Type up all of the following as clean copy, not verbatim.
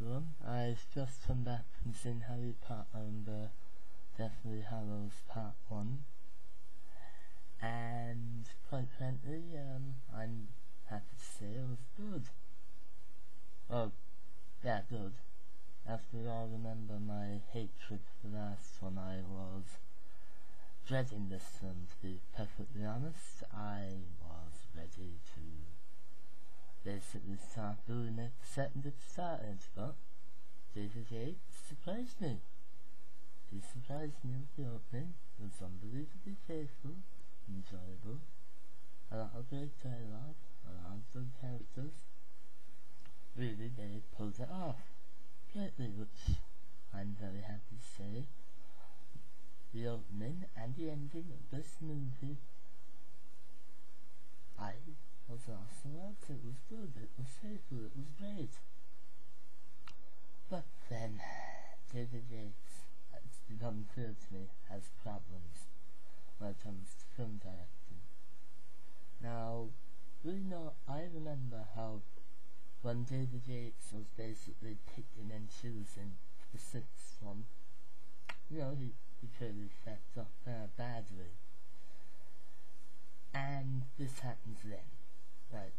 everyone, I've just come back from seeing Harry Potter and Deathly Hallows Part 1, and quite frankly, I'm happy to say it was good. Oh, yeah, good. After all, remember my hatred for the last one. I was dreading this one, to be perfectly honest. I was ready to basically start doing it the second it started, but David Yates surprised me. He surprised me with the opening. It was unbelievably faithful, enjoyable, a lot of great dialogue, a lot of good characters. Really, they pulled it off greatly, which I'm very happy to say. The opening and the ending of this movie, I was awesome about. It was good, it was faithful, it was great. But then, David Yates, it's become clear to me, has problems when it comes to film directing. Now, I remember how when David Yates was basically picking and choosing the sixth one, he clearly fucked up badly. And this happens then. Right.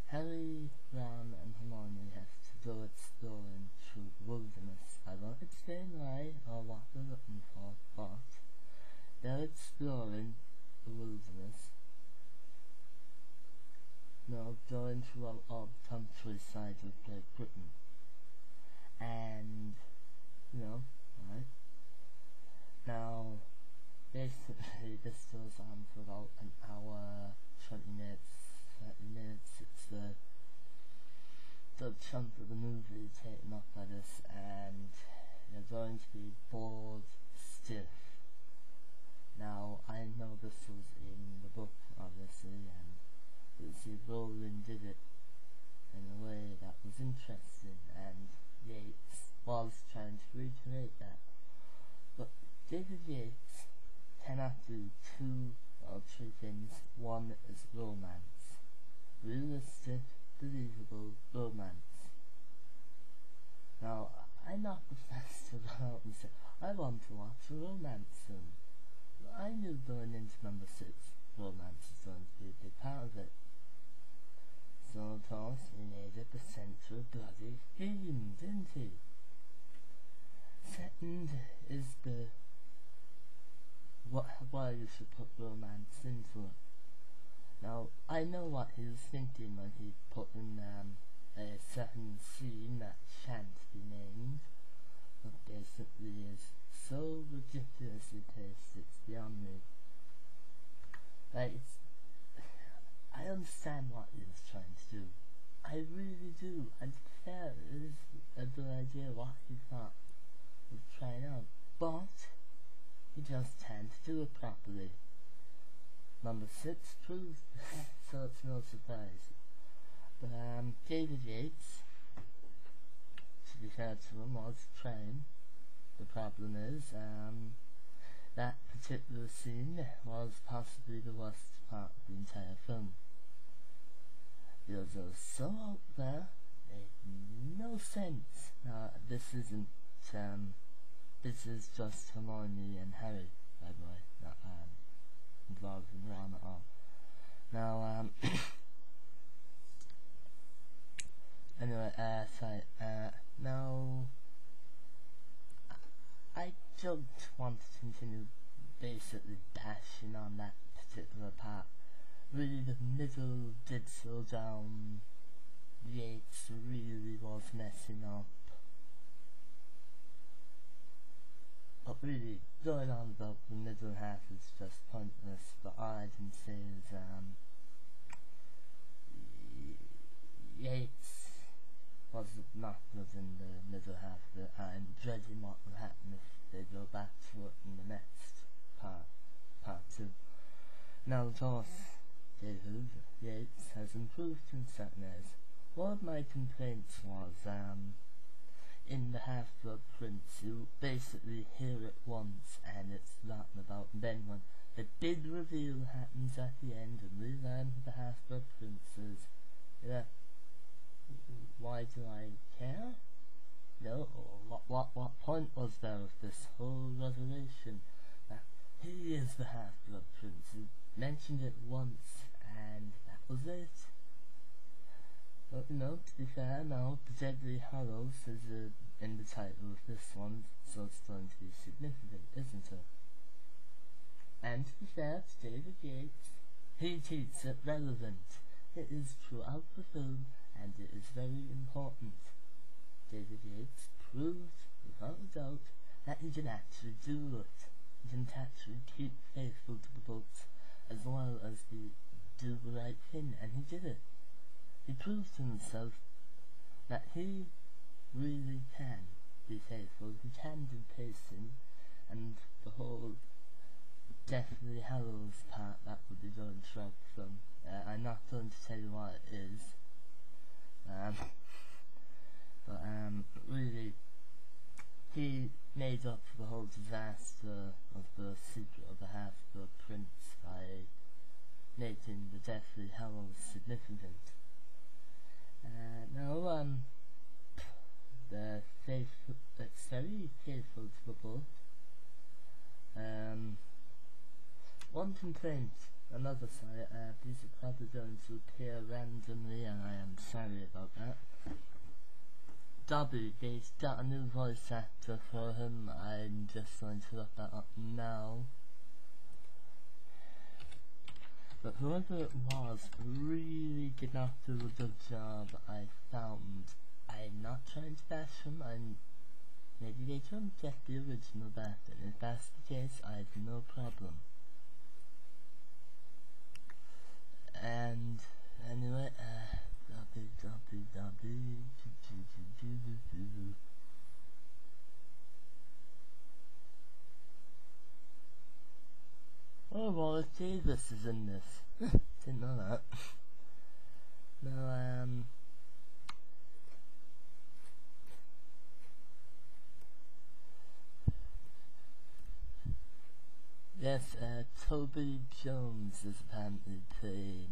Harry, Ron and Hermione have to go exploring through the wilderness. I won't explain why or what they're looking for, but they're exploring the wilderness. Going through all the countryside of Great Britain. And, right. Now, basically this goes on for about an hour, 20 minutes, 30 minutes. It's the chunk of the movie taken up by this, and you're going to be bored stiff. Now, I know this was in the book, obviously, and Rowling did it in a way that was interesting, and Yates was trying to recreate that. But David Yates cannot do two or three things. One is romance. Realistic, believable romance. Now, I'm not the first to go out and say, I want to watch a romance film. I knew going into number 6, romance is going to be a big part of it. So of course, he made it the central bloody theme, didn't he? Second is why you should put romance into it. Now, I know what he was thinking when he put in a certain scene that shan't be named, but basically is so ridiculously placed, it's beyond me. I understand what he was trying to do. I really do. And fair is a good idea what he thought of trying out. But he just can't do it properly. Number 6 proves this, so it's no surprise. But David Yates, to be fair to him, was trying. The problem is, that particular scene was possibly the worst part of the entire film. Because it was so out there, made no sense. Now, this isn't, this is just Hermione and Harry, by the way, not involved in Ron at all. Now, anyway, now, I don't want to continue basically bashing on that particular part. Really, the middle did slow down. Yates really was messing up. But really, going on about the middle half is just pointless. But all I can say is, Yates was not good in the middle half of it. I'm dreading what will happen if they go back to it in the next part 2. Now, of course, David Yates has improved in certain areas. One of my complaints was, in the Half-Blood Prince, you basically hear it once and it's forgotten about, and then when the big reveal happens at the end and we learn who the Half-Blood Prince is, why why do I care? No, what point was there of this whole revelation? That he is the half-blood prince. He mentioned it once, and that was it. But to be fair, now the Deadly Hallows is in the title of this one, so it's going to be significant, isn't it? And to be fair to David Yates, he keeps it relevant. It is throughout the film, and it is very important. David Yates proved, without a doubt, that he can actually do it. He can actually keep faithful to the books, as well as do the right thing, and he did it. He proved to himself that he really can be faithful, he can do pacing, and the whole Deathly Hallows part that will be going throughout the film. I'm not going to tell you what it is, but really, he made up for the whole disaster of the secret of the Half-Blood Prince by making the Deathly Hallows significant. It's very faithful to the book. One complaint, another side, these are probably going to appear randomly, and I am sorry about that. Dobby, they've got a new voice actor for him. I'm just going to look that up now. But whoever it was really did not do a good job, I found. I'm not trying to bash him, maybe they couldn't get the original back, and if that's the case, I have no problem. And anyway, oh, Wallace Davis is in this. Didn't know that. Now, yes, Toby Jones is apparently playing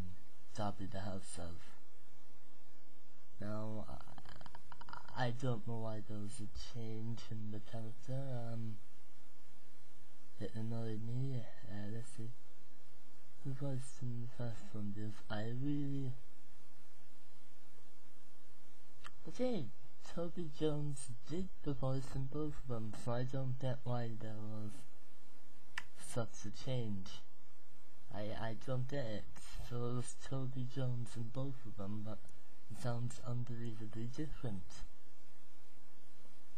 Dobby the House Elf. Now, I don't know why there was a change in the character. It annoyed me. Let's see. Who voiced in the first one? Okay, Toby Jones did the voice in both of them, so I don't get why there was such a change. I don't get it. So it was Toby Jones in both of them, but it sounds unbelievably different.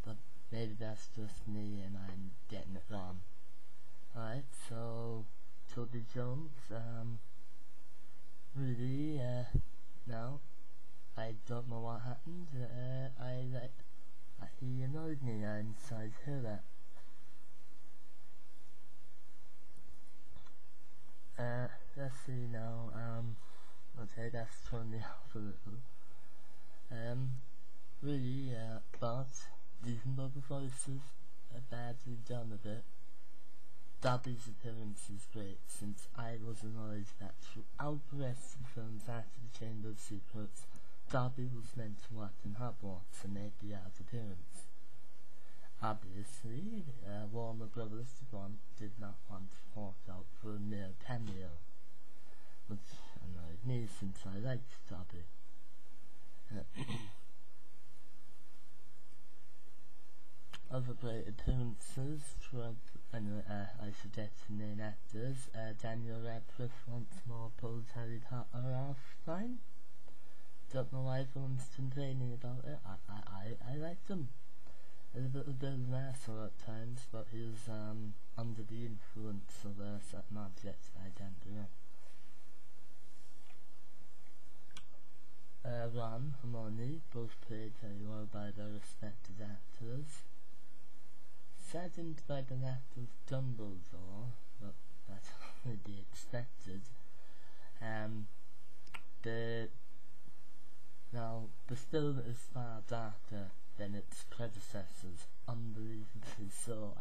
But maybe that's just me and I'm getting it wrong. Alright, so Toby Jones, really, no, I don't know what happened. He annoyed me, I'm sorry to hear that. Let's see now, okay, that's thrown me off a little. Really, but even though the voices are badly done a bit, Dobby's appearance is great, since I was annoyed that throughout the rest of the films after the Chamber of Secrets, Dobby was meant to work in Hogwarts and make the odd appearance. Obviously, Warner Brothers did not want to fork out for a mere cameo, which annoyed me since I liked Dobby. Other great appearances throughout, I should get to main actors. Daniel Radcliffe once more pulled Harry Potter off fine. Don't know why everyone's complaining about it. I liked him. A little bit of an asshole at times, but he was under the influence of certain objects that I can't do it. Ron, Hermione, both played very well by their respected actors. Saddened by the lack of Dumbledore, but that's only be expected. The film is far darker than its predecessors, unbelievably so.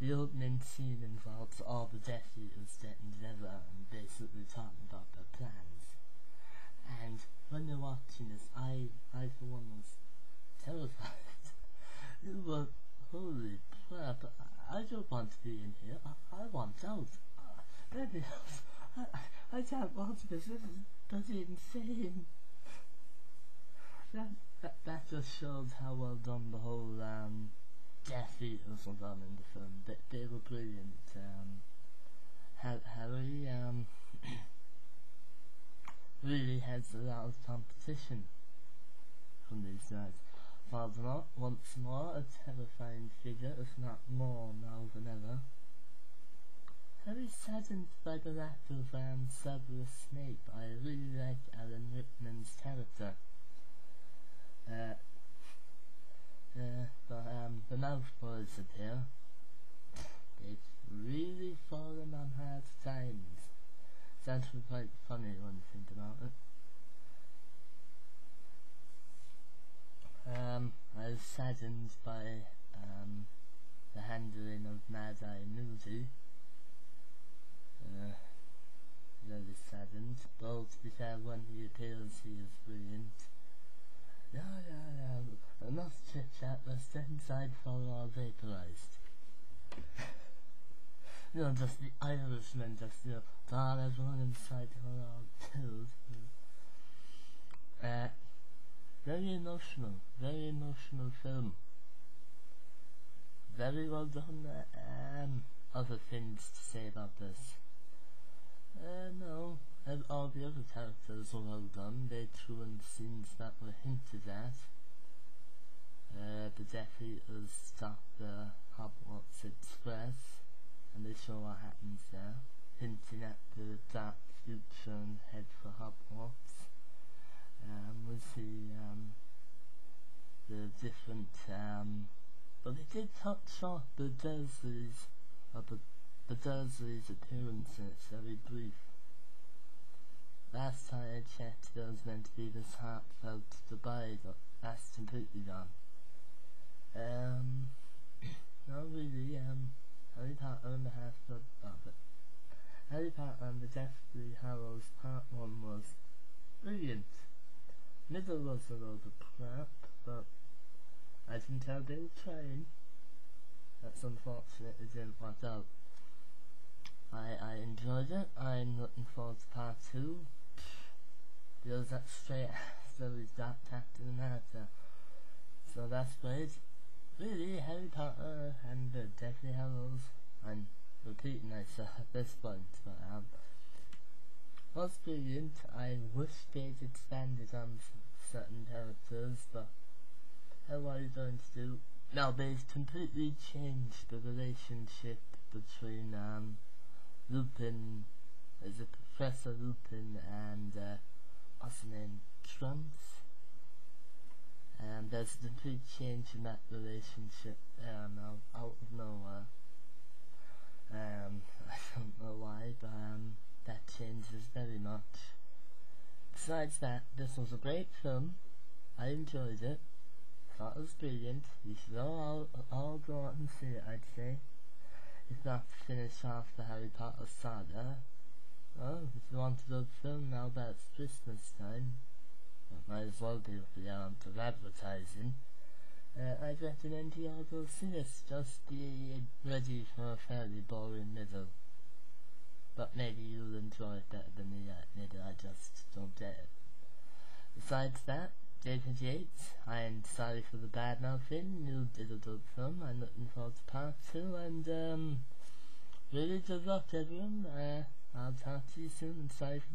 The opening scene involves all the Death Eaters getting together and basically talking about their plans. And when you're watching this, I for don't want to be in here. I want out. Let me out. I can't watch this. This is bloody insane. That just shows how well done the whole Death Eaters were done in the film. They were brilliant. Harry really has a lot of competition from these guys. Voldemort, once more, a terrifying figure, if not more now than ever. Harry saddened by the lack of Severus Snape. I really like Alan Rickman's character. The Malfoys appear. They've really fallen on hard times. It's actually quite funny when you think about it. I was saddened by the handling of Mad-Eye Moody. Very saddened. Though to be fair, when he appears he is brilliant. Yeah. Enough chit chat, let's get inside before we're all vaporized. Just the Irishmen, all everyone inside before we're all killed. Very emotional film. Very well done. Other things to say about this? No. All the other characters were well done. They threw in scenes that were hinted at. The Death Eaters stop the Hogwarts Express, and they show what happens there, hinting at the dark future and head for Hogwarts. We see the different, but they did touch on the Dursleys' appearance, and it's very brief. Last time I checked, there was meant to be this heartfelt goodbye, but that's completely gone. Not really, Harry Potter and the Half-Blood Puppet. Harry Potter and the Deathly Hallows Part 1 was brilliant. Middle was a load of crap, but I can tell they were trying. That's unfortunate it didn't work out. I enjoyed it. I'm looking forward to Part 2. Feels that straight after we got Captain America. So that's great. Really, Harry Potter and the Deathly Hallows, I'm repeating myself at this point, but was brilliant. I wish they'd expanded on certain characters, but how are you going to do? Now they've completely changed the relationship between Lupin, is it Professor Lupin and what's his name, Trunks? And there's a complete change in that relationship now, out of nowhere. I don't know why, but that changes very much. Besides that, this was a great film. I enjoyed it. Thought it was brilliant. You should all go out and see it, I'd say. If not to finish off the Harry Potter saga. Well, if you want a good film now that it's Christmas time, it might as well be with the amount of advertising. I'd recommend you all go see this. Just be ready for a fairly boring middle. But maybe you'll enjoy it better than me. Maybe I just don't get it. Besides that, David Yates, I'm sorry for the bad mouthing. You did a good film. I'm looking forward to Part 2, and really good luck, everyone. I'll talk to you soon, and sorry for